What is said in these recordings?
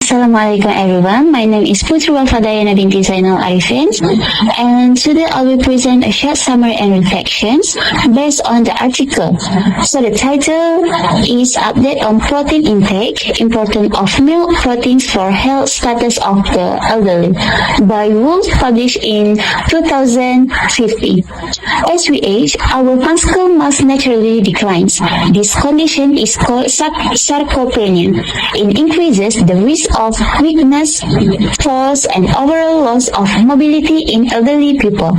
Assalamualaikum everyone. My name is Putri Walfadayana binti Zainal Arifin, and today I will present a short summary and reflections based on the article. So the title is Update on Protein Intake, Importance of Milk Proteins for Health Status of the Elderly by Wolf, published in 2050. As we age, our muscle mass naturally declines. This condition is called sarcopenia. It increases the risk of weakness, falls, and overall loss of mobility in elderly people.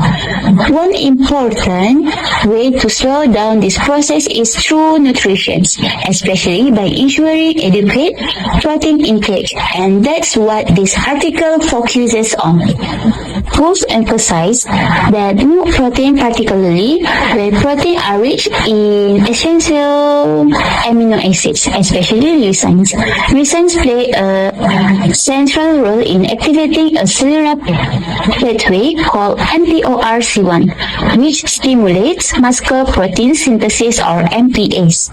One important way to slow down this process is through nutrition, especially by ensuring adequate protein intake, and that's what this article focuses on. Wolf emphasize that milk protein, particularly whey protein, are rich in essential amino acids, especially leucines. Leucines play a central role in activating a cellular pathway called mTORC1, which stimulates muscle protein synthesis or MPS.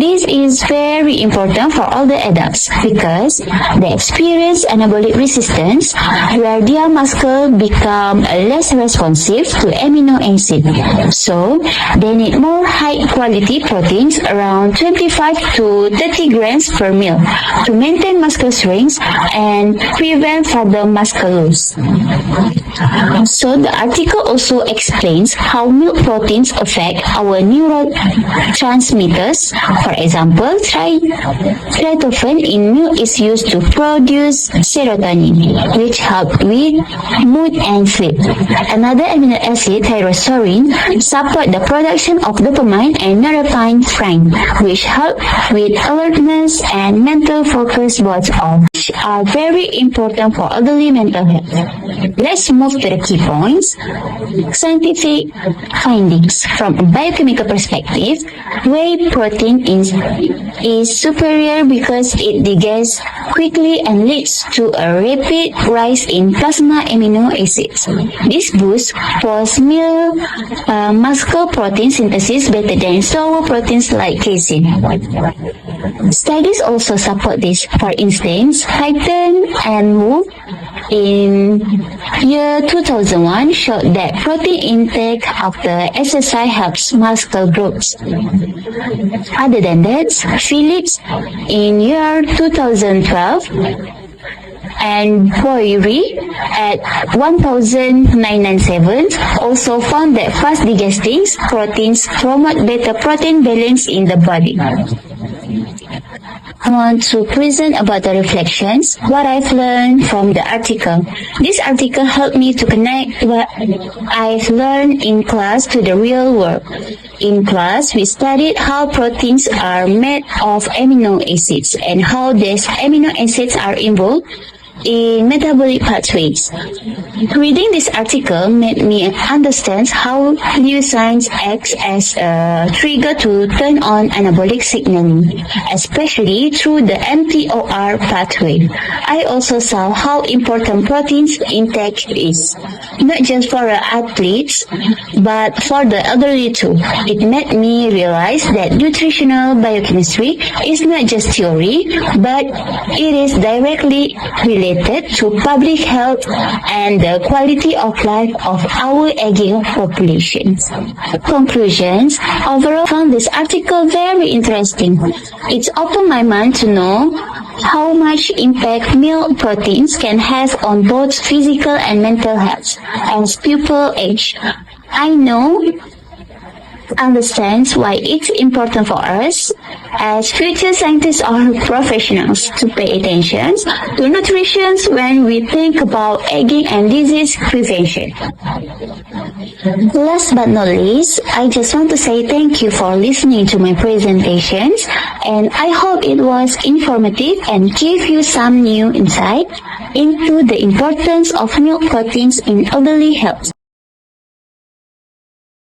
This is very important for older adults because they experience anabolic resistance, where their muscle become less responsive to amino acid. So they need more high quality proteins, around 25 to 30 grams per meal, to maintain muscle strength and prevent further muscle loss. So the article also explains how milk proteins affect our neurotransmitters. For example, tryptophan in milk is used to produce serotonin, which helps with mood and sleep. Another amino acid, tyrosine, support the production of dopamine and norepinephrine, which help with alertness and mental focus, both of which are very important for elderly mental health. Let's move to the key points. Scientific findings. From a biochemical perspective, whey protein is superior because it degrades quickly and leads to a rapid rise in plasma amino acids. This boosts post-meal muscle protein synthesis better than sour proteins like casein. Studies also support this. For instance, Hyten and Wolf in year 2001 showed that protein intake after exercise helps muscle growth. Other than that, Phillips in year 2012 and Boyri at 1997 also found that fast digesting proteins promote better protein balance in the body. I want to present about the reflections, what I've learned from the article. This article helped me to connect what I've learned in class to the real world. In class, we studied how proteins are made of amino acids and how these amino acids are involved in metabolic pathways. Reading this article made me understand how leucines act as a trigger to turn on anabolic signaling, especially through the mTOR pathway. I also saw how important proteins intake is, not just for athletes, but for the elderly too. It made me realize that nutritional biochemistry is not just theory, but it is directly related to public health and the quality of life of our aging population. Conclusions. Overall, I found this article very interesting. It's opened my mind to know how much impact milk proteins can have on both physical and mental health as people age. I understands why it's important for us as future scientists or professionals to pay attention to nutrition when we think about aging and disease prevention. Last but not least, I just want to say thank you for listening to my presentations, and I hope it was informative and gave you some new insight into the importance of milk proteins in elderly health.